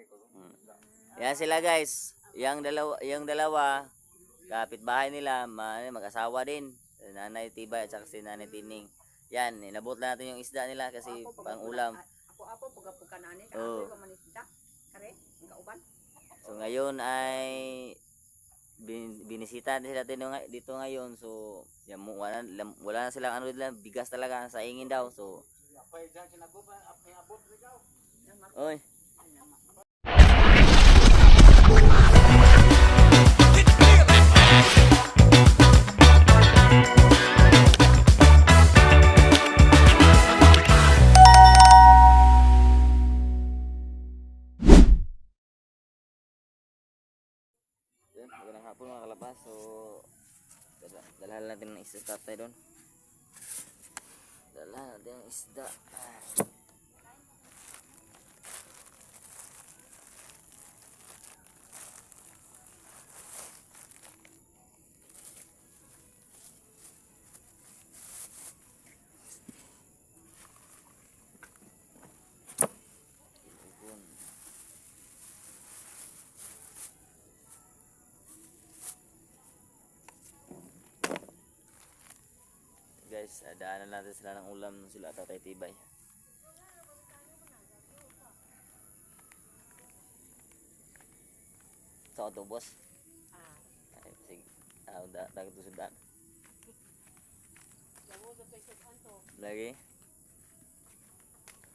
Hmm. Yan sila guys. Yung dalawa, kapitbahay nila, mag-asawa din. Si Nanay Tibay at saka si Nanay Tining. Yan, inabot na natin yung isda nila kasi pang ulam. Ako puga-puga na ni, Oo. ako manisda. Kare, ang kauban. So ngayon ay binisita sila dito ngayon. So yan, wala na silang ano nila, bigas talaga sa ingin daw. So oy. Yan, magandang hapon mga kalabas. So dalhan natin ng isda tatay doon. Dalhan natin ng isda. Guys, daanan natin sila ng ulam sila Tatay Tibay. Sa auto boss. Ay, sige. Dagat to sudan. Lagi.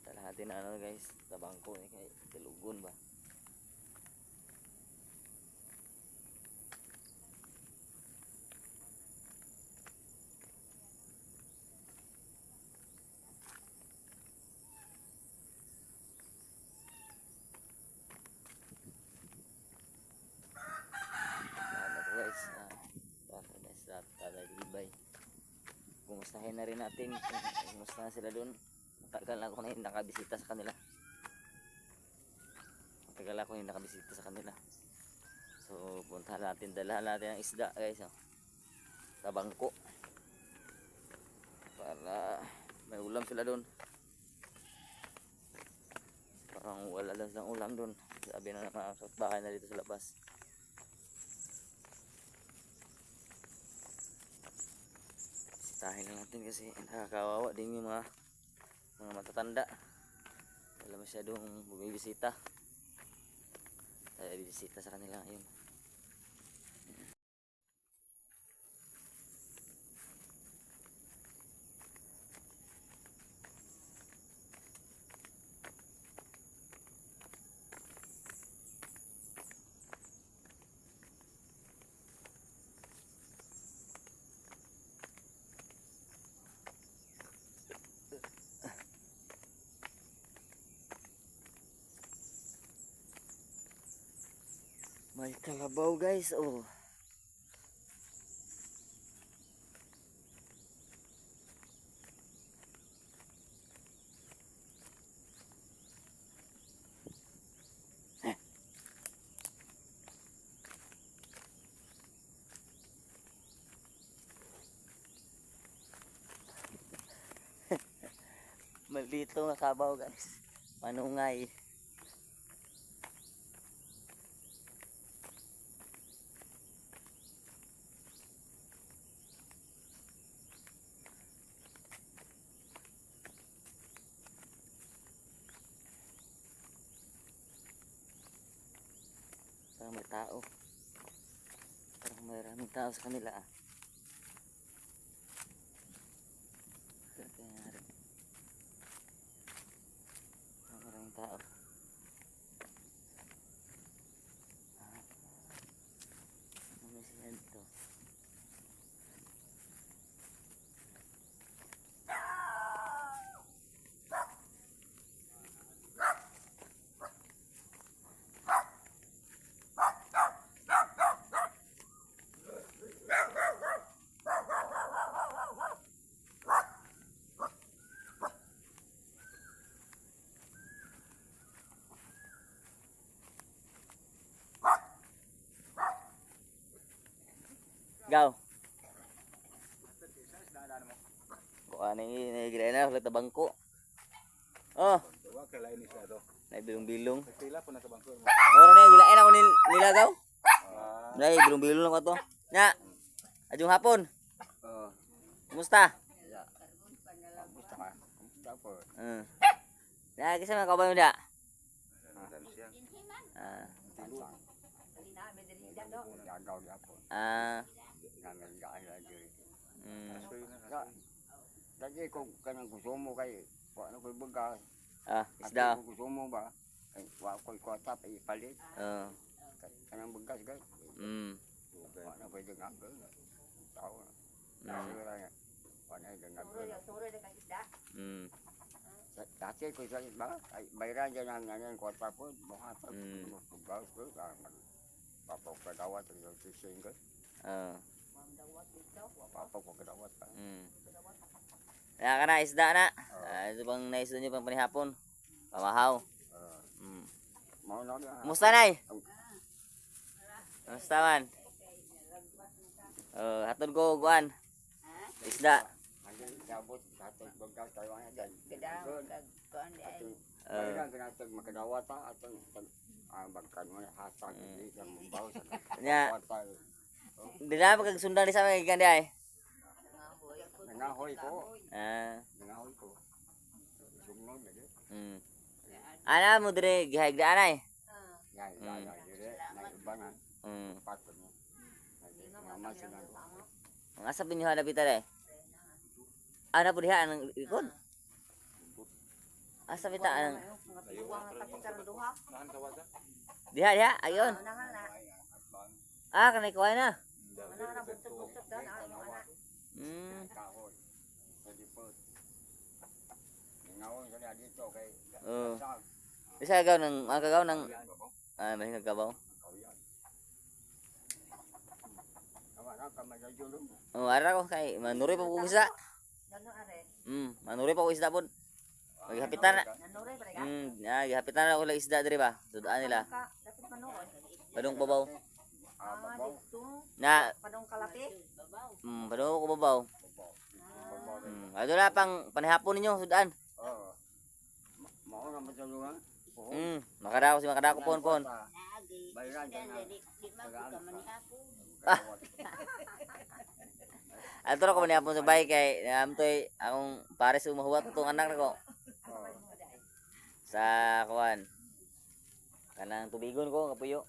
Talahati na ano guys, tabangko ni kay Telugon ba. Tatay Tibay. Kumustahin na rin natin. Kumusta na sila doon. Matagal na ako na hindi nakabisita sa kanila. So punta natin, dalahan natin ang isda guys. Sa bangko. Para may ulam sila doon. Parang wala lang silang ulam doon. Sabi na mga kapitbahay na dito sa labas. Sitahin lang natin kasi nakakawawa din yung mga matatanda. Wala masyadong bumibisita. Kaya bibisita sa kanila ngayon. May kalabaw guys, oh. Malito nga kabaw guys. Manungay. Parang may tao. Parang maraming tao sa kanila ah. Maraming tao. Ano sila dito? Gaw. Kuha ni gilay na ulit bangko. Oh. Wa kala ini sa to. Nay bilong-bilong. Pila po na sa bangko mo. Oro na gilain ako nilagaw. Ah. Nay bilong-bilong lang ko to. Nya. Adjong hapon. Oh. Kumusta? Ya. Kamusta ka? Kamusta po? Ya, kisa man kabayo da. Nandan siya. Ah. Tiluang. Gagaw niya po. Ah. Namin gaan na diri. Mm. Lagi ko kanang gusto mo kay ano ko baga. Ah, isda. Kung gusto mo ba? Ay, wa ko kwata pa ipalit. Oh. Kanang bagas guys. Mm. Ano pwede nga ba? Tao na. Mm. Kasi wala nga. Wala nga nga. Mm. Dati ko sa ba? Ay, bayaran dyan ang nanyan kwata po. Buhatag. Mm. Bawas ko. Papagkadawat. Yung sising ko. Oh. Papagkadawat pa. Mm. Kaya ka na isda na. Ito bang naisda niyo pang panihapon? Pamahaw. Mm. Mau na nga. Kumusta nay? Kumusta man? Oh, hatod ko kuan. Isda. Hanggang sabot sa ating bagas tayo nga dyan. Ating Oh. bayaran ganatag makadawat ta. Ating bagkan mo hasag. Hindi ka mabawas. Nya. Di na pag sundan di sa mga ikan di ay. Nangahoy ko. Ah. Nangahoy ko. Sumnod na di. Mm. Ana mo dire gihagdaan ay. Yan, yan, yan. Dire, naibangan. Mm. Patod mo. Mama sila. Ang asap ninyo hadapitan ay. Ana po diha ang ikon. Asa bita ang diha diha ayon. Ah kanay kuha na. Mm. Kahoy. Jadi po. Nangahoy sila dito kay Oh. sag. Isa kagaw ng kagaw ng may kagaw. Kauyan. Kawan ka magajulong. Oh, ara ko kay manuri pa ko isda. Manuri pa ko isda pod. Maghapitan na. Gihapitan na ako lang isda diri ba. Sudaan nila. Padung babaw. Babaw. Na, Padong kalaki. padung ko babaw. Babaw. Ato na pang panihapon ninyo sudaan. Oo. Mao na matulungan. Makadako si makadako pon. Bayaran dyan na. Ato ra ko panihapon sa bahay kay amtoy akong pares umahuwat tong anak nako sa kuan. Kanang tubigon ko kapuyo.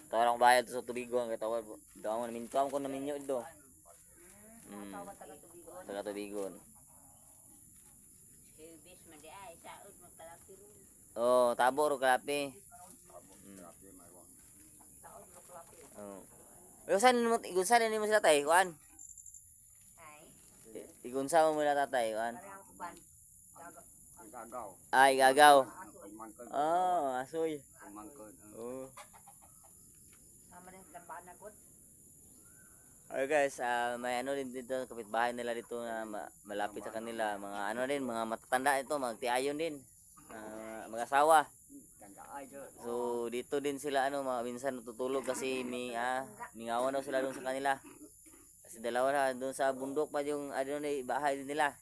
Tawag akong bayad sa tubigon kay tawag daw man minto ko na minyo dito. Taga tubigon. Oh, tabo ro kalapi. Oh. Igunsan mo sila tay, kuan. Igunsa mo muna tatay, kuan. Gagaw. Ay, gagaw. Mangkod. Oh, asoy. Mangkod. Oh. Okay guys, may ano din dito, kapitbahay nila dito na malapit sa kanila, mga ano din, mga matatanda ito, magtiayon din. Mag-asawa. So dito din sila ano, mga minsan natutulog kasi mingawan daw sila doon sa kanila. Kasi dalawa na doon sa bundok pa yung ano bahay din nila.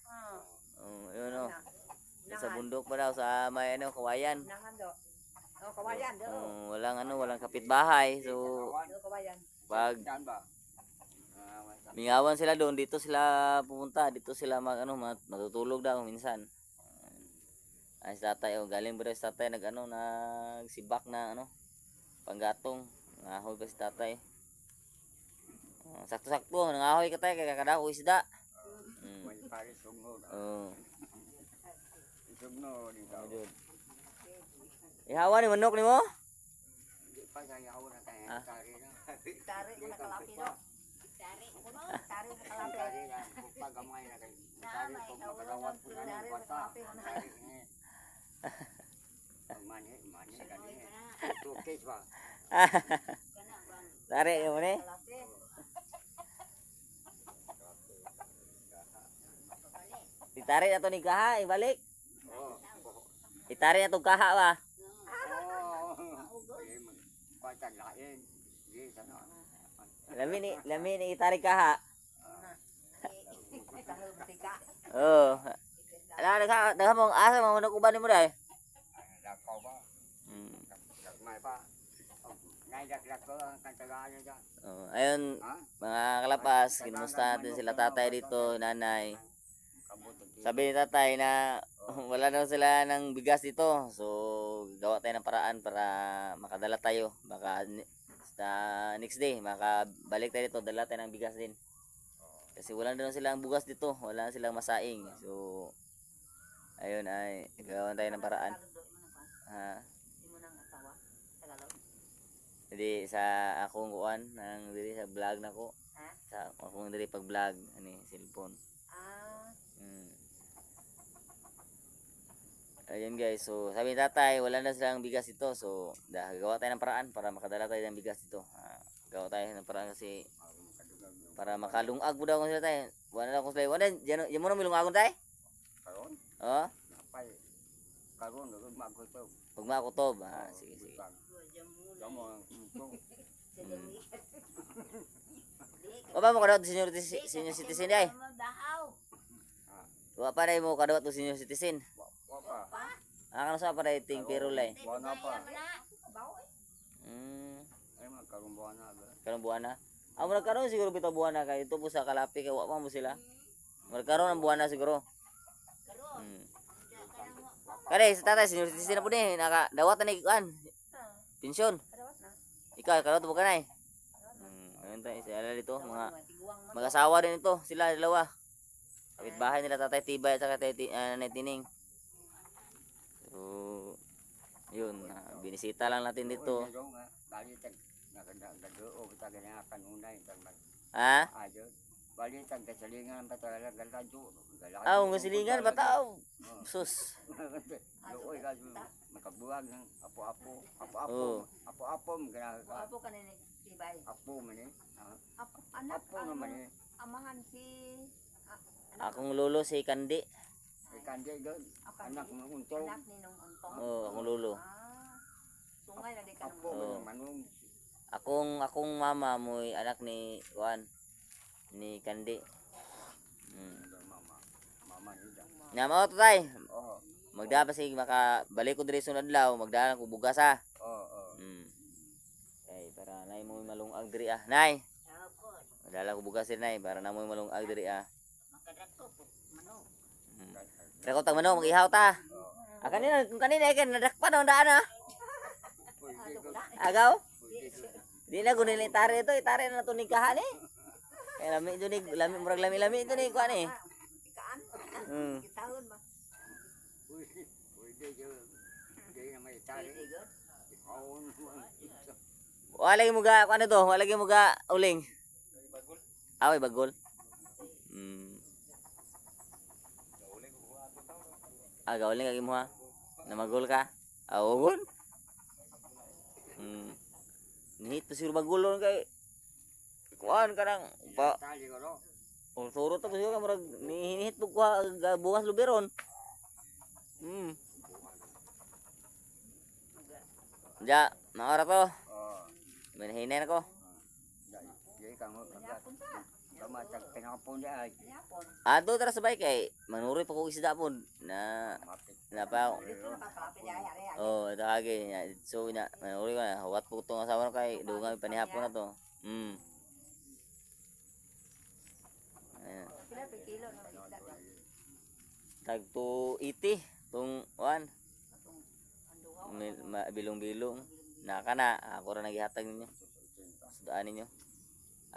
Yun oh. Sa bundok pa daw sa may ano, kawayan. Kawayan do. Walang kapitbahay. So pag mingawan sila doon, dito sila pupunta, dito sila matutulog daw minsan. Ay si tatay, galing ba si tatay nagsibak na panggatong. Nangahoy pa si tatay. Sakto-sakto, nangahoy ka tayo, kaya kakadako isda. May pare sumnod. Sumnod ikaw. Ihawa ni manok ni mo? Hindi pa sayaw na tayo. Kari na. Tari na kalapi do. Tari na kalapi. Kari na. Pagamay na kayo. Kari kung magkagawat po na ng kwata. Kari na. Mani kani. Tukis ba? Tari mo ni? Itari na to ni kaha, ibalik. Itari na to kaha ba? Kwata lain. Di sana. Lami ni itari kaha. Tika. Oh. Ala, daghang mong asa mo manok uban nimo dai. Dakaw pa. Mm. Gagmay pa. Ngay dak ko ang kantagaan niya dyan. Ayun, Ha? mga kalapas, kinumusta natin sila tatay dito, nanay. Kabutin. Sabi ni tatay na wala daw sila ng bigas dito. So, gawa tayo ng paraan para makadala tayo. Baka sa next day, makabalik tayo dito, dala tayo ng bigas din. Kasi wala na silang bugas dito, wala na silang masaing. So, ayun ay, gawa tayo ng paraan. Ha? Hindi mo nang asawa. Tagalog. Jadi sa akong kuan nang diri sa vlog nako. Ha? Sa akong diri pag vlog ani cellphone. Ah, Mm. Ayun guys, so sabi ni tatay, wala na silang bigas dito. So, gawa tayo ng paraan para makadala tayo ng bigas dito. Gawa tayo ng paraan kasi para makalungag mo daw kung sila tayo. Wala na kung sila. Wala, yan mo na milungagon tayo? Karon? Oo? Napay. Karon, nagod magutob. Pag makutob. Sige, sige. Kamu ang ito. O ba mo kadawat senior citizen ay? Mabahaw. Wa pa rin mo kadawat to senior citizen. Wapa. Kano sa pa rin ting pirulay? Buwana pa. Ay mga karong buwana. Karong buwan na. Amo nagkaroon siguro bitaw buwan na kay ito po sa Kalapi kay wa pa mo sila. Magkaroon ng buwan na siguro. Hmm. Kare sa tatay senior citizen na po ni nakadawat na ni kan. Pensyon. Ikaw kadawat mo kanay. Ayun tayo sila dito mga mag-asawa din ito sila dalawa. Kapitbahay nila tatay Tibay at saka Nanay Tining. So yun, binisita lang natin dito. Bali tag nagado ta ganyan kanunay tag Ha? ayo. Bali tag kasalingan pa talaga galado. Aw, ang silingan bataw. Sus. Looy ka makabuwag ng apo-apo. Oo. Apo-apo mga Apo ka ni Tibay. apo man eh. Apo, anak, Apo naman eh. amahan si... Akong lolo si Kandi. Kandi doon. Anak mo untong. Anak ni nung untong. Oo, akong lolo. Sungay na di ka Apo Oo. manung. Akong mama mo anak ni Juan ni Kandi. Mama nida. Nyama to tay. Oo. Magda pa sig makabalik ko diri sunod adlaw, magdala ko bugas ha. Oo. Okay, para nay mo malungag diri ah. Nay. Magdala ko bugas diri nay para na mo malungag diri ah. Makadat ko po. Mano. Pero ko tag manong mag-ihaw ta. Kanina kan nadakpan ang daan ah. Agaw? Di na gunil itare ito, itare na to nikahan eh. Kaya lami ito ni, murag lami ito ni kuan eh. Tikaan. Hmm. Kitahon ba? Pwede na may tali. Ikaw Wala lagi mo ga, ano to? Wala lagi mo ga uling. Away bagol. Gauling lagi mo ha. Namagol ka. Awogon. Nihit pa siguro bagol kay kuan kanang pa. tali ko ro. O suro ta siguro ka murag nihinihit pug kuha bungas luberon. Ja, maora to. Oo. Manhinay na ko. Dai ka mo kagat. Tama tag pinakapon di ay. Yapon. Ato tara sabay kay manuroy pa ko isda pon na Mapit. pa. Dito na papalapit ay ari. Oh, ito agi. So na manuroy ko na huwat po tong asawa ko kay dunga panihapon na to. Ayan. Pila per kilo no isda ka. Tag 280 tong one. Anduhaw. Bilong-bilong. Naka na ako ra nagihatag ninyo. Sudaan ninyo.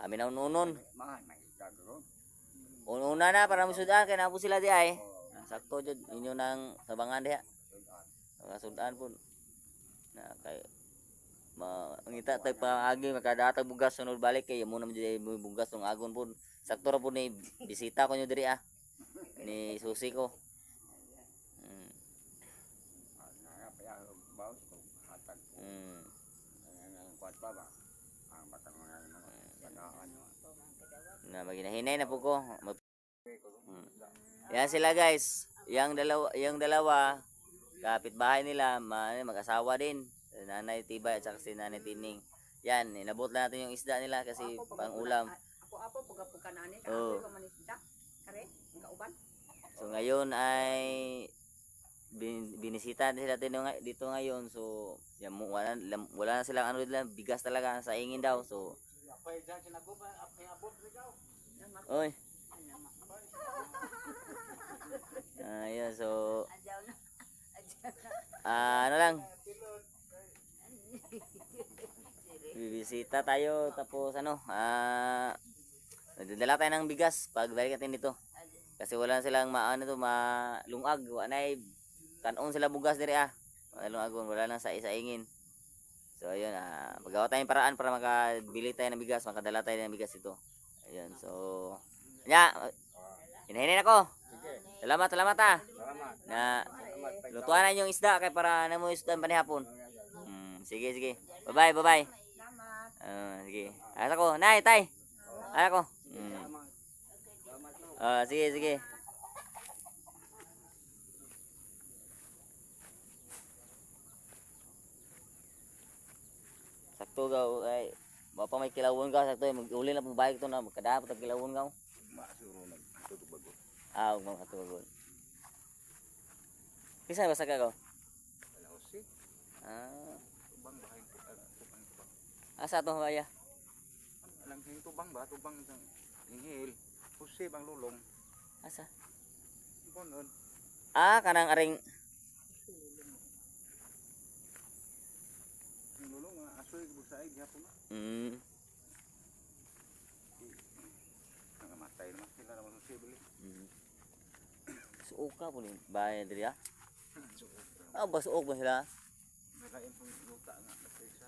Amin na unon. Mahal may gagawin. Una na para musudaan kay napo sila di ay. Sakto jud inyo nang sabangan diha. Sudaan pun. Na kay mangita tag paagi makadatag bugas sunod balik kay mo naman jud bugas tong agon pun. Sakto ra pun ni bisita ko nyo diri ah. Ni susi ko. Na maginahinay na po ko. Yan sila guys. Yung dalawa kapitbahay nila, mag-asawa din. Nanay Tibay at saka si Nanay Tining. Yan, inabot lang natin yung isda nila kasi pang ulam. Ako puga nani ka Oo. ako manisda. Kare, kauban. So ngayon ay binisita sila dito ngayon. So, yan, wala na silang ano nila, bigas talaga sa ingin daw. So, Apay dyan, sinaguban, apay abot rin daw. oy. Ayun, so, Adyaw na. ano lang, bibisita tayo tapos ano, nagdadala tayo ng bigas pag balik natin dito. Kasi wala silang maano to, malungag, wala na kanon sila bugas diri malungag, wala na sa isaingin. So ayun, magawa tayong paraan para makabili tayo ng bigas, makadala tayo ng bigas dito. Ayun, so nya, hinahinay ako. Sige, Salamat salamat. na Salamat. lutuan na yung isda kay para na mo isda panihapon. Sige, sige. Bye-bye, bye-bye. Sige. Asa ko, nay, tay. Asa ko. Salamat. Salamat no. Sige, sige. Sakto gaw ay bapa may kilawon ka sakto mag-uli na pagbayad to na magkadapat ang kilawon gaw. Masuro nagtutubagot. Ug mga katugon. Kisa ba sa ka gaw? Wala ko si. Tubang bahay ko. Tubang. Asa to baya? Alang sing tubang ba? Tubang sang ingil. Pusi bang lulong. Asa? Konon. Kanang aring Yung lulong mga asoy busaig hapon. Nangamatay naman sila naman sa sibili. Suok ka po ni bahay diri basuok ba sila? Nalain pong luta nga nagkaisa.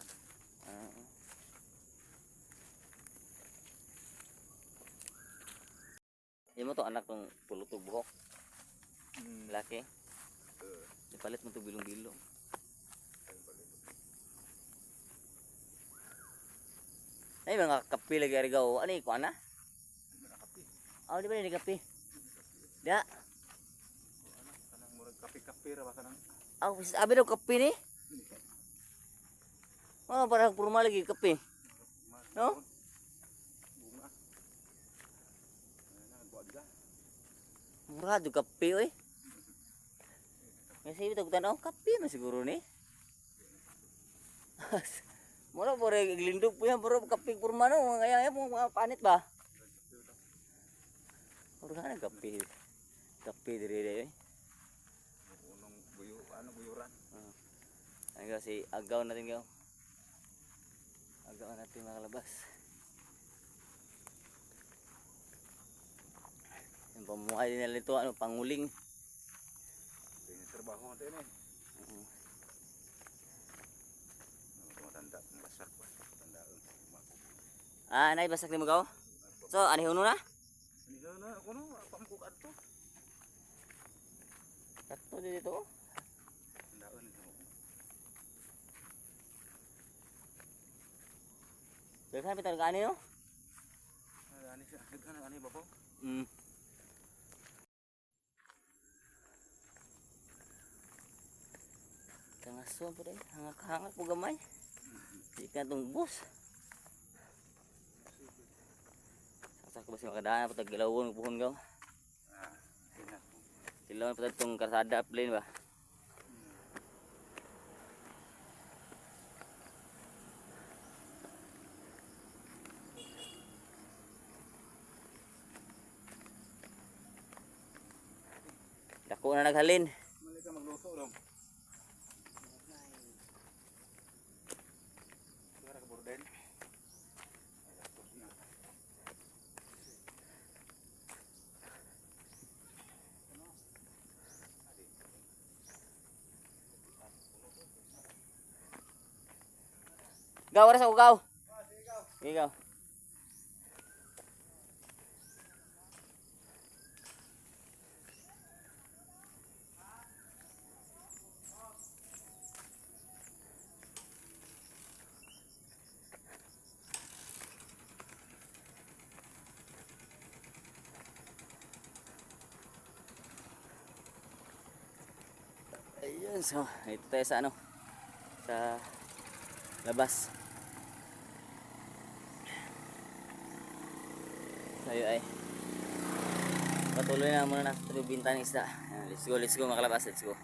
Yung mo to anak ng pulutog buhok. Laki. Ipalit mo to bilong-bilong. Ay mga kape lagi arigaw. Ano iko ana? Di ba ni kape? Da. Kanang murag kape-kape ra ba kanang Abi daw kape ni. Parang formal lagi kape. No? bunga. Nagbuadga. Murah do kape oy. Kasi ito tanaw kape na siguro ni. Mura po rin glindog po yan, pero kape formal no, kaya mga panit ba? Mura ka na kape. Kape diri Unong buyo, buyuran. Agaw si agaw natin gaw. Agaw natin makalabas. Yung pamuhay din nila ito, panguling. Ini trabaho natin eh. Matanda, basak pa. Tandaan. Nay basak ni mo gaw. So, ani huno na? Ano na, ako no, pamukad to. Kato dito. Tandaan ito. Daghan pitan ka ani no? Ani siya, ani babaw. Tangaso po dai, hangak-hangak po gamay. Di ka tong bus. Saksak ba si makadaan po tag gilawon puhon gaw. Ina. Kilawon po tong karsada plain ba. Dako na naghalin. Mali ka magluto dong. Sigara ka borden. Ay, tapos na. Gaw oras ako gaw. Sige gaw. Ayun, so ito tayo sa ano, sa labas. Tayo ay patuloy na muna natin binta ng isda. Let's go makalabas, let's go.